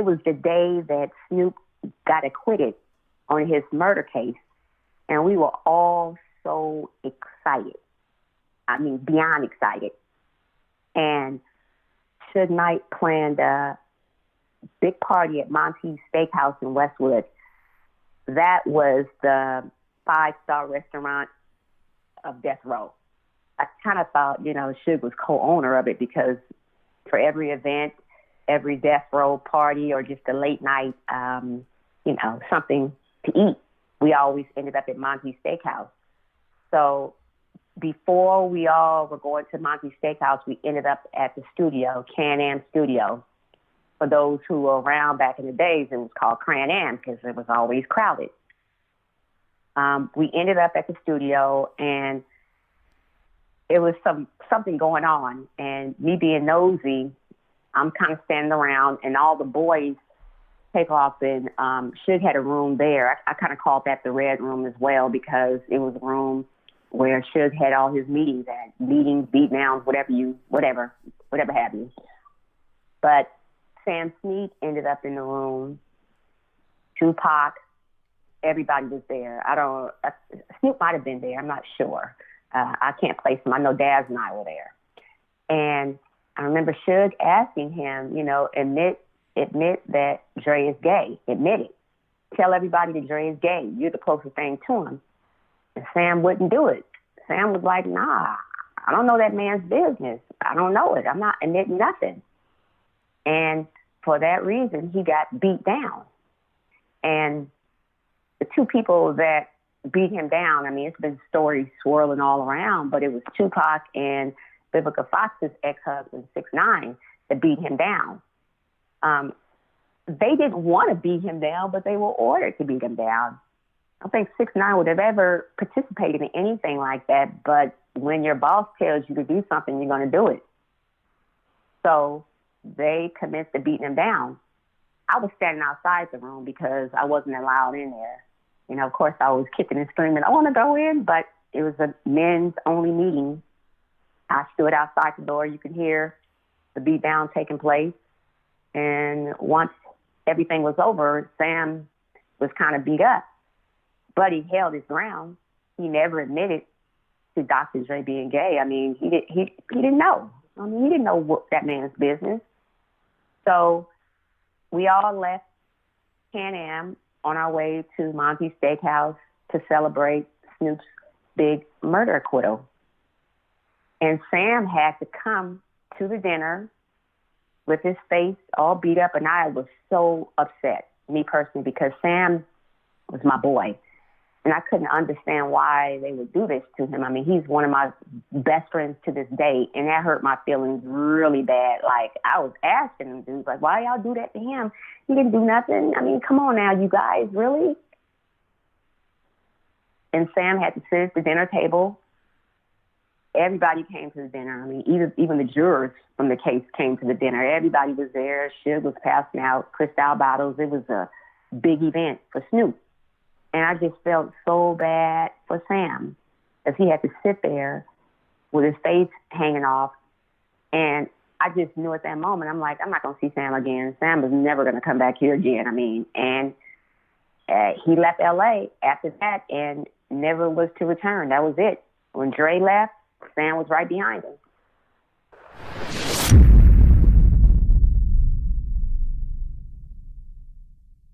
was the day that Snoop got acquitted on his murder case, and we were all so excited. I mean, beyond excited. And Suge Knight planned a big party at Monty's Steakhouse in Westwood. That was the 5-star restaurant of Death Row. I kind of thought, Suge was co-owner of it because for every event, every Death Row party or just a late night, something to eat, we always ended up at Monty's Steakhouse. So before we all were going to Monty's Steakhouse, we ended up at the studio, Can-Am Studio. For those who were around back in the days, it was called Can-Am because it was always crowded. We ended up at the studio, and it was something going on. And me being nosy, I'm kind of standing around, and all the boys take off, and Suge had a room there. I kind of called that the Red Room as well because it was a room where Suge had all his meetings at, beat downs, whatever have you. But Sam Sneed ended up in the room. Tupac, everybody was there. Snoop might have been there. I'm not sure. I can't place him. I know Daz and I were there. And I remember Suge asking him, admit that Dre is gay. Admit it. Tell everybody that Dre is gay. You're the closest thing to him. And Sam wouldn't do it. Sam was like, nah, I don't know that man's business. I don't know it. I'm not admitting nothing. And for that reason, he got beat down. And the two people that beat him down, I mean, it's been stories swirling all around, but it was Tupac and Vivica Fox's ex-husband, Sixx-Nine, that beat him down. They didn't want to beat him down, but they were ordered to beat him down. I don't think Sixx-Nine would have ever participated in anything like that, but when your boss tells you to do something, you're going to do it. So they commenced to beating him down. I was standing outside the room because I wasn't allowed in there. Of course, I was kicking and screaming, I want to go in, but it was a men's only meeting. I stood outside the door. You could hear the beat down taking place. And once everything was over, Sam was kind of beat up, but he held his ground. He never admitted to Dr. Dre being gay. I mean, he didn't know. I mean, he didn't know what that man's business. So we all left Can-Am on our way to Monty's Steakhouse to celebrate Snoop's big murder acquittal. And Sam had to come to the dinner with his face all beat up, and I was so upset, me personally, because Sam was my boy, and I couldn't understand why they would do this to him. I mean, he's one of my best friends to this day, and that hurt my feelings really bad. Like, I was asking them dudes, like, why y'all do that to him? He didn't do nothing. I mean, come on now, you guys, really? And Sam had to sit at the dinner table. Everybody came to the dinner. I mean, even the jurors from the case came to the dinner. Everybody was there. Suge was passing out Cristal bottles. It was a big event for Snoop. And I just felt so bad for Sam as he had to sit there with his face hanging off. And I just knew at that moment, I'm like, I'm not going to see Sam again. Sam is never going to come back here again. I mean, and he left L.A. after that and never was to return. That was it. When Dre left, Sam was right behind him.